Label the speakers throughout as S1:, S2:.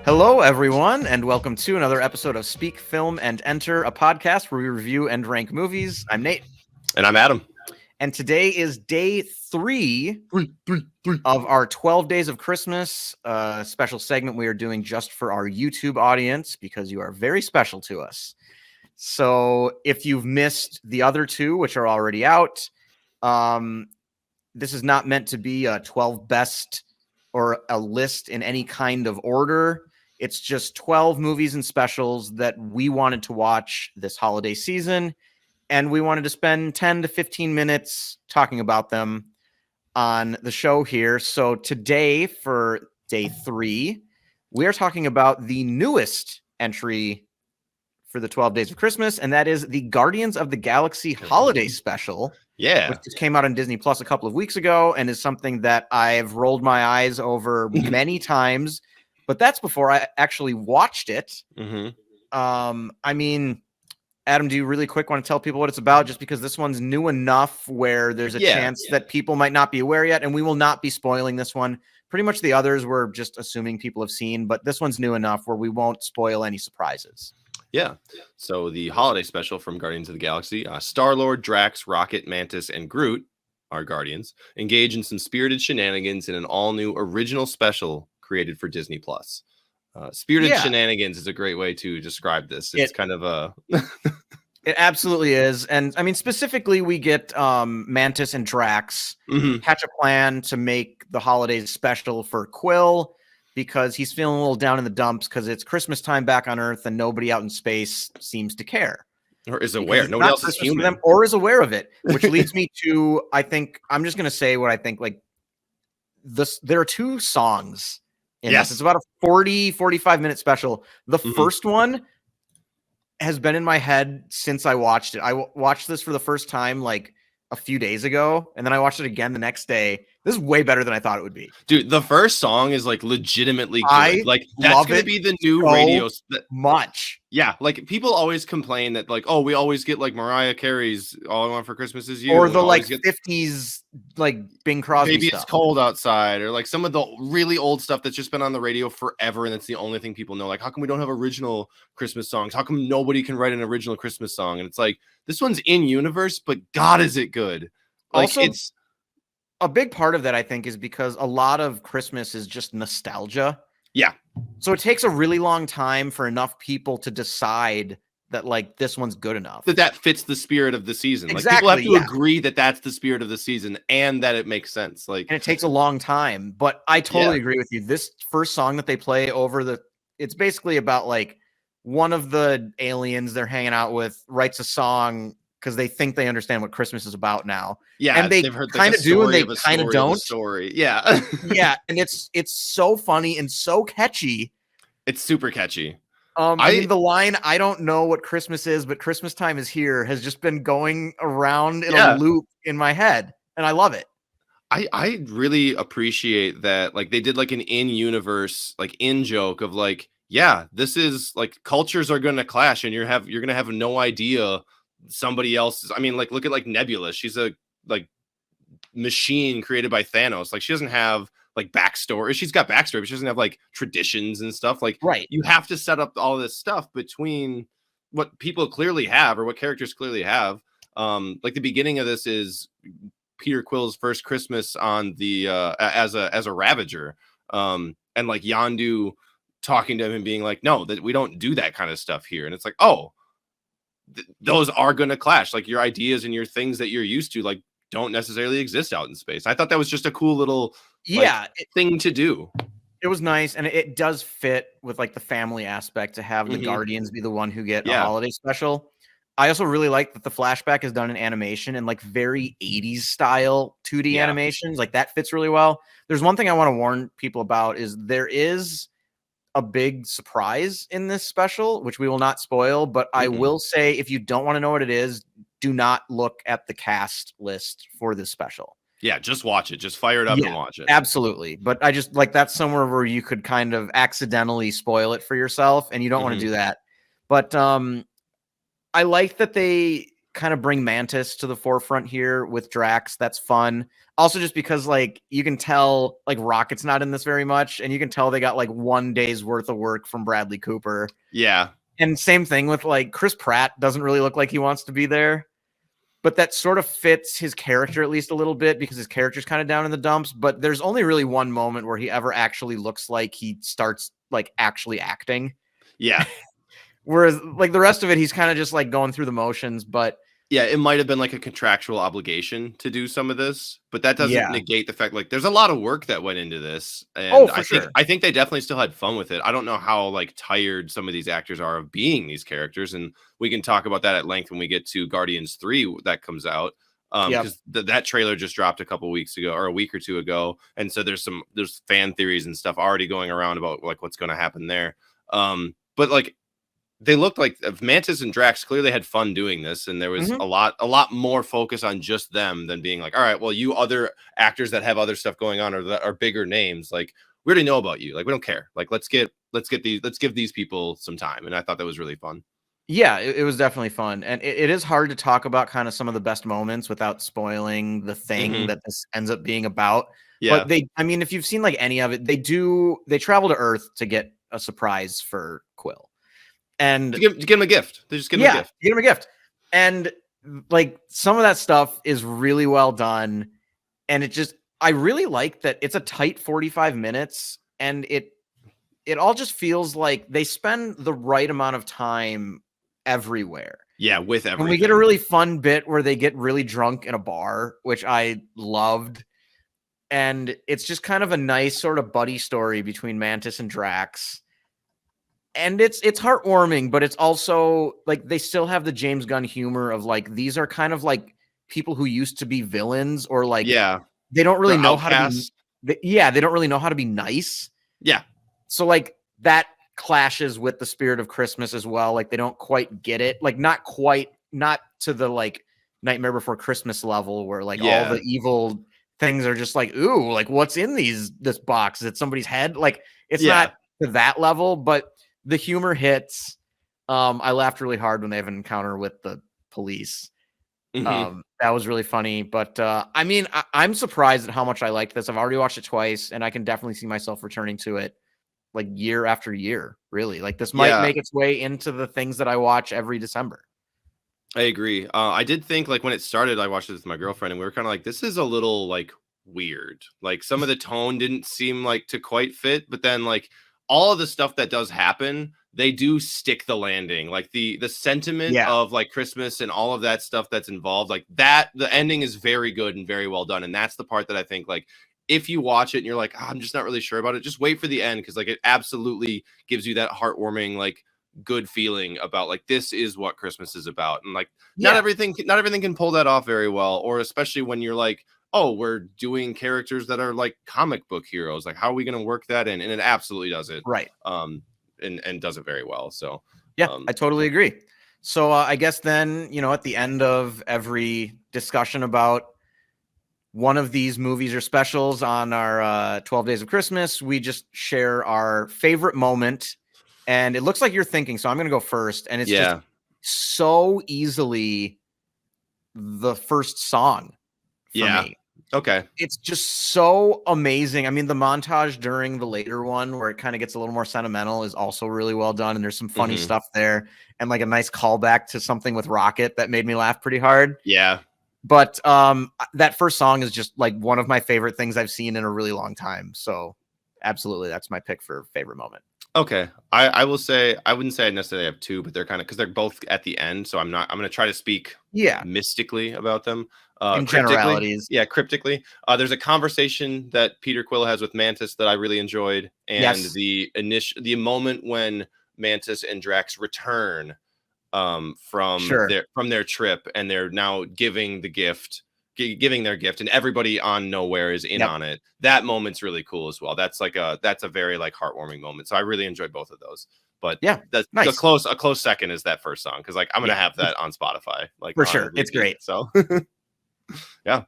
S1: Hello, everyone, and welcome to another episode of Speak, Film, and Enter, a podcast where we review and rank movies. I'm Nate.
S2: And I'm Adam.
S1: And today is day three of our 12 Days of Christmas special segment we are doing just for our YouTube audience because you are very special to us. So if you've missed the other two, which are already out, this is not meant to be a 12 best or a list in any kind of order. It's just 12 movies and specials that we wanted to watch this holiday season, and we wanted to spend 10 to 15 minutes talking about them on the show here. So today, for day three, we are talking about the newest entry for the 12 Days of Christmas, and that is the Guardians of the Galaxy Holiday Special.
S2: Yeah.
S1: Which just came out on Disney Plus a couple of weeks ago and is something that I've rolled my eyes over many times. But that's before I actually watched it. I mean, Adam, do you really quick want to tell people what it's about? Just because this one's new enough where there's a chance that people might not be aware yet, and we will not be spoiling this one. Pretty much the others we're just assuming people have seen, but this one's new enough where we won't spoil any surprises.
S2: Yeah. So the holiday special from Guardians of the Galaxy, Star-Lord, Drax, Rocket, Mantis, and Groot, our Guardians, engage in some spirited shenanigans in an all-new original special created for Disney Plus. Spirited shenanigans is a great way to describe this. It's kind of a...
S1: It absolutely is. And I mean, specifically, we get Mantis and Drax hatch a plan to make the holidays special for Quill, because he's feeling a little down in the dumps because it's Christmas time back on Earth and nobody out in space seems to care.
S2: Or is aware. Nobody else is human.
S1: Them, or is aware of it, which leads me to, I think, I'm just going to say what I think. Like, there are two songs in this. It's about a 45-minute special. The first one has been in my head since I watched it. I watched this for the first time like a few days ago, and then I watched it again the next day. This is way better than I thought it would be.
S2: Dude, the first song is like legitimately good. Like that's going to be the new radio
S1: much.
S2: Yeah, like people always complain that like, oh, we always get like Mariah Carey's "All I Want for Christmas Is You,"
S1: or the like 50s like Bing Crosby
S2: Maybe
S1: stuff.
S2: It's Cold Outside, or like some of the really old stuff that's just been on the radio forever, and it's the only thing people know. Like, how come we don't have original Christmas songs? How come nobody can write an original Christmas song? And it's like, this one's in universe, but God, is it good? Like,
S1: also, it's a big part of that, I think, is because a lot of Christmas is just nostalgia.
S2: Yeah.
S1: So it takes a really long time for enough people to decide that like this one's good enough.
S2: That fits the spirit of the season.
S1: Exactly,
S2: like people have to agree that that's the spirit of the season and that it makes sense. Like,
S1: and it takes a long time, but I totally agree with you. This first song that they play over it's basically about like one of the aliens they're hanging out with writes a song because they think they understand what Christmas is about now.
S2: Yeah,
S1: and they kind of do, and they kind of don't.
S2: Story, yeah,
S1: yeah, and it's so funny and so catchy.
S2: It's super catchy.
S1: I mean, the line "I don't know what Christmas is, but Christmas time is here" has just been going around in a loop in my head, and I love it.
S2: I really appreciate that. Like they did like an in-universe, like in joke of like, yeah, this is like cultures are going to clash, and you're going to have no idea somebody else. I mean, like look at like Nebula. She's a like machine created by Thanos. Like she doesn't have like backstory. She's got backstory, but she doesn't have like traditions and stuff. Like,
S1: right.
S2: You have to set up all this stuff between what people clearly have or what characters clearly have. Like the beginning of this is Peter Quill's first Christmas on the as a Ravager, and like Yondu talking to him and being like, no, that we don't do that kind of stuff here. And it's like, oh, those are going to clash. Like your ideas and your things that you're used to, like, don't necessarily exist out in space. I thought that was just a cool little thing to do.
S1: It was nice, and it does fit with like the family aspect to have the Guardians be the one who get a holiday special. I also really like that the flashback is done in animation and like very 80s style 2D animations. Like that fits really well. There's one thing I want to warn people about is there is a big surprise in this special, which we will not spoil, but I will say if you don't want to know what it is, do not look at the cast list for this special.
S2: Yeah, just watch it. Just fire it up and watch it.
S1: Absolutely. But I just like that's somewhere where you could kind of accidentally spoil it for yourself, and you don't want to do that. But I like that they kind of bring Mantis to the forefront here with Drax. That's fun. Also, just because like you can tell like Rocket's not in this very much, and you can tell they got like 1 day's worth of work from Bradley Cooper.
S2: Yeah.
S1: And same thing with like Chris Pratt doesn't really look like he wants to be there. But that sort of fits his character at least a little bit because his character's kind of down in the dumps. But there's only really one moment where he ever actually looks like he starts like actually acting.
S2: Yeah.
S1: Whereas like the rest of it, he's kind of just like going through the motions. But
S2: yeah, it might have been like a contractual obligation to do some of this, but that doesn't
S1: Yeah.
S2: negate the fact like there's a lot of work that went into this. And
S1: Oh, for
S2: I think
S1: sure.
S2: I think they definitely still had fun with it. I don't know how like tired some of these actors are of being these characters, and we can talk about that at length when we get to Guardians 3 that comes out.
S1: Yep.
S2: Because that trailer just dropped a couple weeks ago or a week or two ago, and so there's fan theories and stuff already going around about like what's going to happen there. But like they looked like Mantis and Drax clearly had fun doing this, and there was
S1: Mhm.
S2: a lot more focus on just them than being like, all right, well, you other actors that have other stuff going on or that are bigger names, like we already know about you, like we don't care, like let's give these people some time, and I thought that was really fun.
S1: Yeah, it was definitely fun. And it is hard to talk about kind of some of the best moments without spoiling the thing
S2: Mhm.
S1: that this ends up being about.
S2: Yeah,
S1: But I mean, if you've seen like any of it, they travel to Earth to get a surprise for Quill. And
S2: to give him a gift. They just give him a
S1: yeah,
S2: gift.
S1: you get him a gift. And like some of that stuff is really well done. And I really like that it's a tight 45 minutes and it all just feels like they spend the right amount of time everywhere.
S2: Yeah, with everything.
S1: And we get a really fun bit where they get really drunk in a bar, which I loved. And it's just kind of a nice sort of buddy story between Mantis and Drax. And it's heartwarming, but it's also like they still have the James Gunn humor of like these are kind of like people who used to be villains or like
S2: yeah,
S1: they don't really
S2: they're
S1: know how to
S2: outcasts.
S1: be they don't really know how to be nice.
S2: Yeah,
S1: So like that clashes with the spirit of Christmas as well. Like they don't quite get it. Like not to the like Nightmare Before Christmas level where like
S2: Yeah.
S1: all the evil things are just like, ooh, like what's in this box? Is it somebody's head? Like it's
S2: Yeah.
S1: not to that level, but the humor hits. I laughed really hard when they have an encounter with the police.
S2: Mhm.
S1: That was really funny. But I mean, I'm surprised at how much I liked this. I've already watched it twice, and I can definitely see myself returning to it like year after year, really. Like this might
S2: Yeah.
S1: make its way into the things that I watch every December.
S2: I agree. I did think like when it started, I watched it with my girlfriend, and we were kind of like, this is a little like weird. Like some of the tone didn't seem like to quite fit, but then like all of the stuff that does happen, they do stick the landing. Like the sentiment
S1: Yeah.
S2: of like Christmas and all of that stuff that's involved, like that, the ending is very good and very well done. And that's the part that I think like if you watch it and you're like, I'm just not really sure about it, just wait for the end because like it absolutely gives you that heartwarming like good feeling about like this is what Christmas is about. And like not everything can pull that off very well, or especially when you're like, oh, we're doing characters that are like comic book heroes, like how are we going to work that in? And it absolutely does it
S1: Right.
S2: and does it very well. So
S1: yeah, I totally agree. So I guess then, at the end of every discussion about one of these movies or specials on our 12 Days of Christmas, we just share our favorite moment. And it looks like you're thinking, so I'm going to go first. And it's just so easily the first song for me.
S2: Okay.
S1: It's just so amazing. I mean, the montage during the later one where it kind of gets a little more sentimental is also really well done. And there's some funny stuff there and like a nice callback to something with Rocket that made me laugh pretty hard.
S2: Yeah.
S1: But that first song is just like one of my favorite things I've seen in a really long time. So absolutely, that's my pick for favorite moment.
S2: Okay. I will say, I wouldn't say I necessarily have two, but they're kind of, because they're both at the end. So I'm going to try to speak mystically about them.
S1: In generalities.
S2: Yeah, cryptically. There's a conversation that Peter Quill has with Mantis that I really enjoyed. And the moment when Mantis and Drax return from their trip and they're now giving their gift, and everybody on Nowhere is in on it. That moment's really cool as well. That's a very like heartwarming moment. So I really enjoyed both of those. But that's nice. A close second is that first song because like I'm gonna have that on Spotify like
S1: for sure. It's great.
S2: So yeah.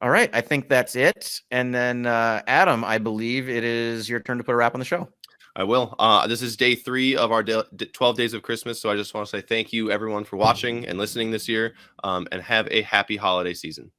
S1: All right, I think that's it. And then Adam, I believe it is your turn to put a wrap on the show.
S2: I will. This is day 3 of our 12 days of Christmas. So I just want to say thank you, everyone, for watching and listening this year, and have a happy holiday season.